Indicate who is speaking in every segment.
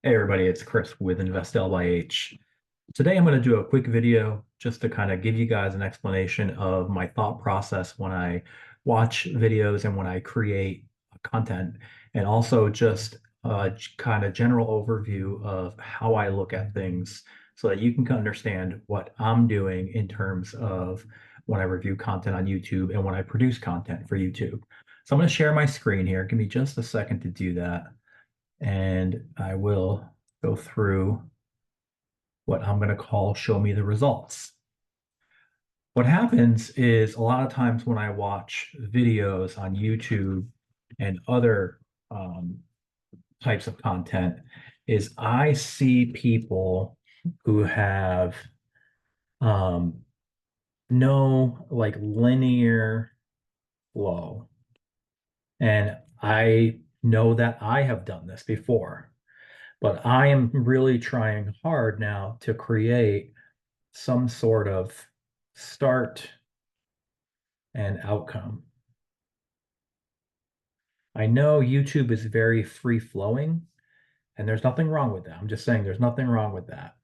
Speaker 1: Hey everybody, it's Chris with Invest LYH. Today I'm going to do a quick video just to kind of give you guys an explanation of my thought process when I watch videos and when I create content, and also just a kind of general overview of how I look at things so that you can understand what I'm doing in terms of when I review content on YouTube and when I produce content for YouTube. So I'm going to share my screen here. Give me just a second to do that and I will go through what I'm going to call show me the results. What happens is a lot of times when I watch videos on YouTube and other types of content is I see people who have no like linear flow. And I know that I have done this before. But I am really trying hard now to create some sort of start and outcome. I know YouTube is very free flowing, and there's nothing wrong with that. I'm just saying there's nothing wrong with that.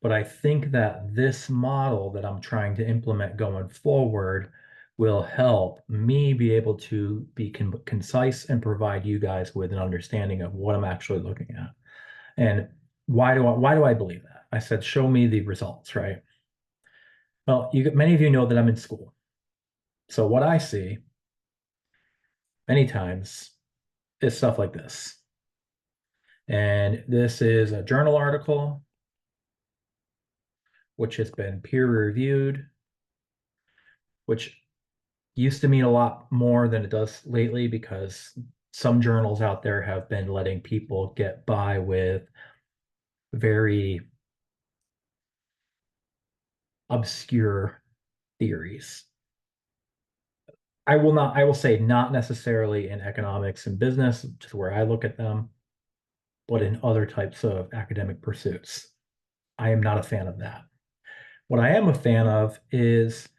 Speaker 1: But I think that this model that I'm trying to implement going forward will help me be able to be concise and provide you guys with an understanding of what I'm actually looking at. And why do I believe that? I said, show me the results, right? Well, many of you know that I'm in school. So what I see many times is stuff like this. And this is a journal article, which has been peer reviewed, which used to mean a lot more than it does lately because some journals out there have been letting people get by with very obscure theories. I will say not necessarily in economics and business, which is where I look at them, but in other types of academic pursuits. I am not a fan of that. What I am a fan of is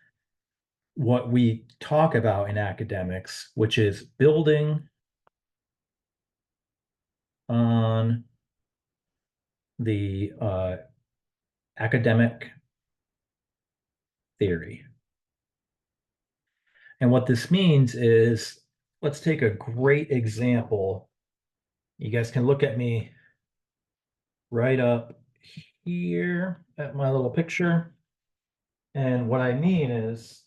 Speaker 1: what we talk about in academics, which is building on the academic theory. And what this means is, let's take a great example. You guys can look at me right up here at my little picture. And what I mean is,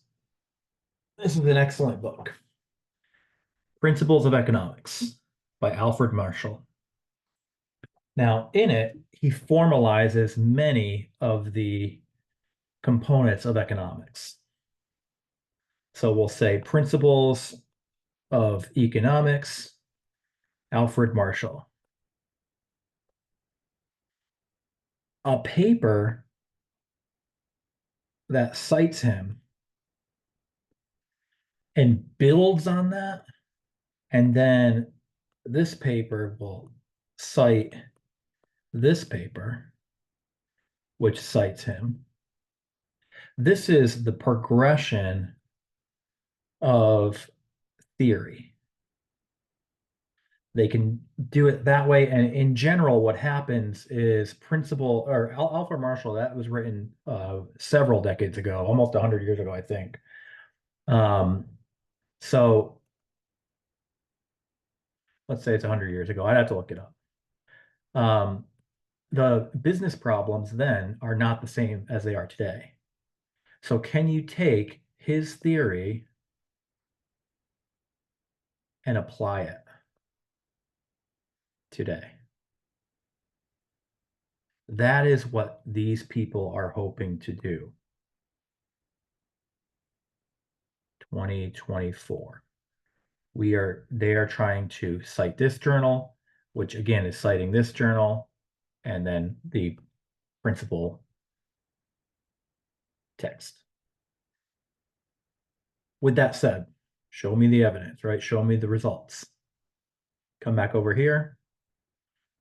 Speaker 1: this is an excellent book, Principles of Economics by Alfred Marshall. Now, in it, he formalizes many of the components of economics. So we'll say Principles of Economics, Alfred Marshall. A paper that cites him and builds on that, and then this paper will cite this paper, which cites him. This is the progression of theory. They can do it that way. And in general, what happens is Alfred Marshall, that was written several decades ago, almost 100 years ago, I think. Um, so let's say it's 100 years ago. I'd have to look it up. Um, the business problems then are not the same as they are today. So can you take his theory and apply it today? That is what these people are hoping to do. 2024. They are trying to cite this journal, which again is citing this journal, and then the principal text. With that said, show me the evidence, right? Show me the results. Come back over here.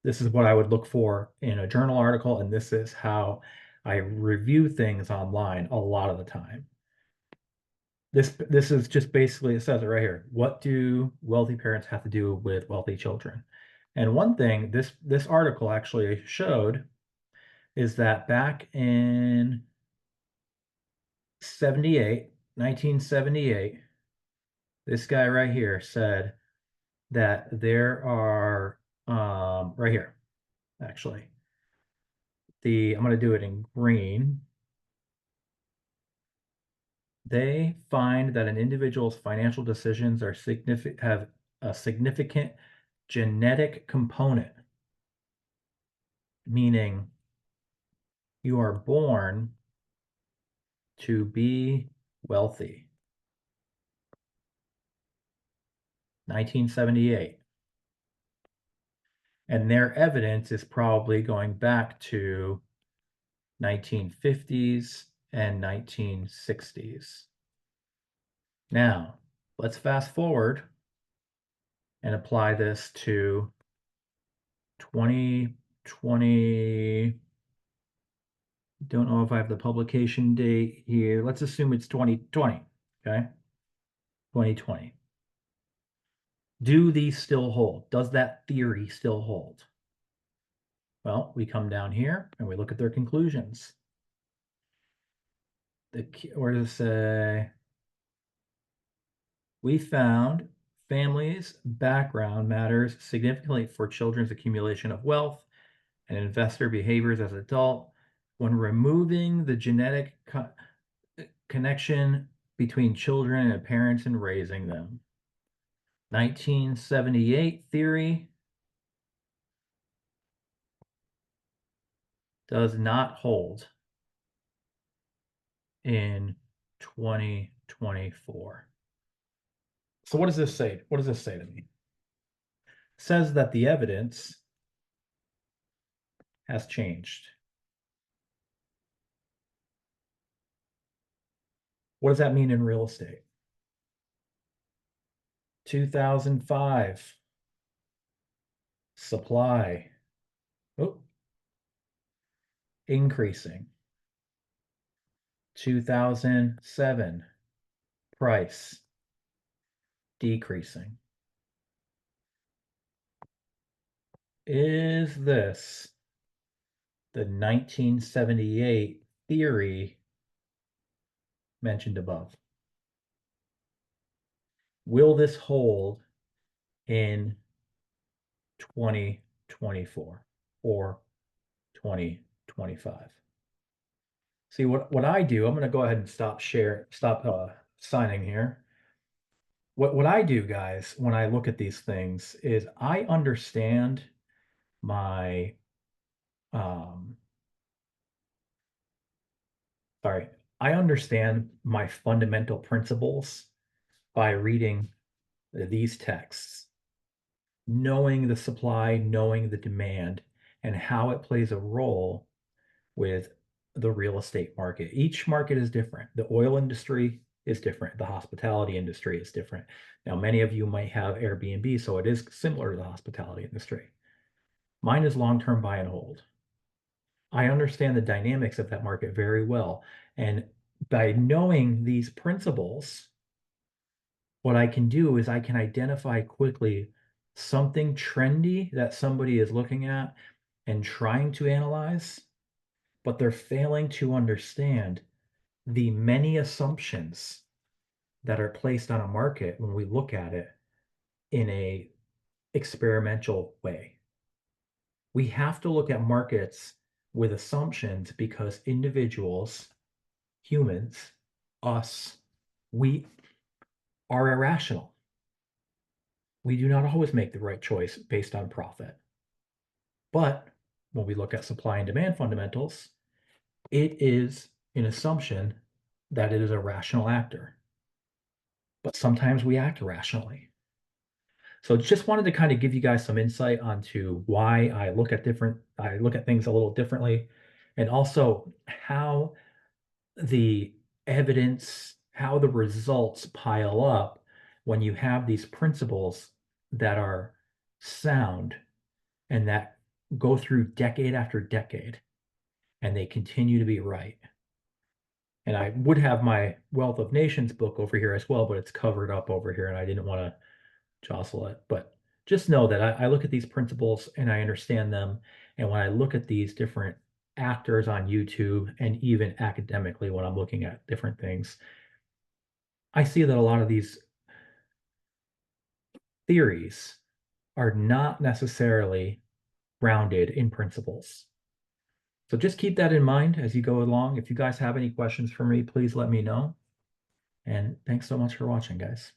Speaker 1: This is what I would look for in a journal article, and this is how I review things online a lot of the time. This is just basically, it says it right here. What do wealthy parents have to do with wealthy children? And one thing this article actually showed is that back in 78, 1978, this guy right here said that there are right here, actually. I'm going to do it in green. They find that an individual's financial decisions have a significant genetic component, meaning you are born to be wealthy. 1978. And their evidence is probably going back to 1950s and 1960s. Now, let's fast forward and apply this to 2020. Don't know if I have the publication date here. Let's assume it's 2020, okay? 2020. Do these still hold? Does that theory still hold? Well, we come down here and we look at their conclusions. Where does it say? We found families' background matters significantly for children's accumulation of wealth and investor behaviors as adult. When removing the genetic connection between children and parents in raising them. 1978 theory does not hold in 2024. So what does this say? What does this say to me? It says that the evidence has changed. What does that mean in real estate? 2005, supply, increasing. 2007, price, decreasing. Is this the 1978 theory mentioned above? Will this hold in 2024 or 2025? See what I do, I'm going to go ahead and stop signing here. What I do, guys, when I look at these things is I understand my I understand my fundamental principles by reading these texts, knowing the supply, knowing the demand, and how it plays a role with the real estate market. Each market is different. The oil industry is different. The hospitality industry is different. Now, many of you might have Airbnb, so it is similar to the hospitality industry. Mine is long-term buy and hold. I understand the dynamics of that market very well. And by knowing these principles, what I can do is I can identify quickly something trendy that somebody is looking at and trying to analyze, but they're failing to understand the many assumptions that are placed on a market when we look at it in a experimental way. We have to look at markets with assumptions because individuals, humans, us, we are irrational. We do not always make the right choice based on profit. But when we look at supply and demand fundamentals, it is an assumption that it is a rational actor. But sometimes we act irrationally. So just wanted to kind of give you guys some insight onto why I look at things a little differently, and also how the evidence, how the results pile up when you have these principles that are sound and that go through decade after decade, and they continue to be right. And I would have my Wealth of Nations book over here as well, but it's covered up over here, and I didn't want to jostle it. But just know that I look at these principles and I understand them. And when I look at these different actors on YouTube and even academically, when I'm looking at different things, I see that a lot of these theories are not necessarily grounded in principles. So just keep that in mind as you go along. If you guys have any questions for me, please let me know. And thanks so much for watching, guys.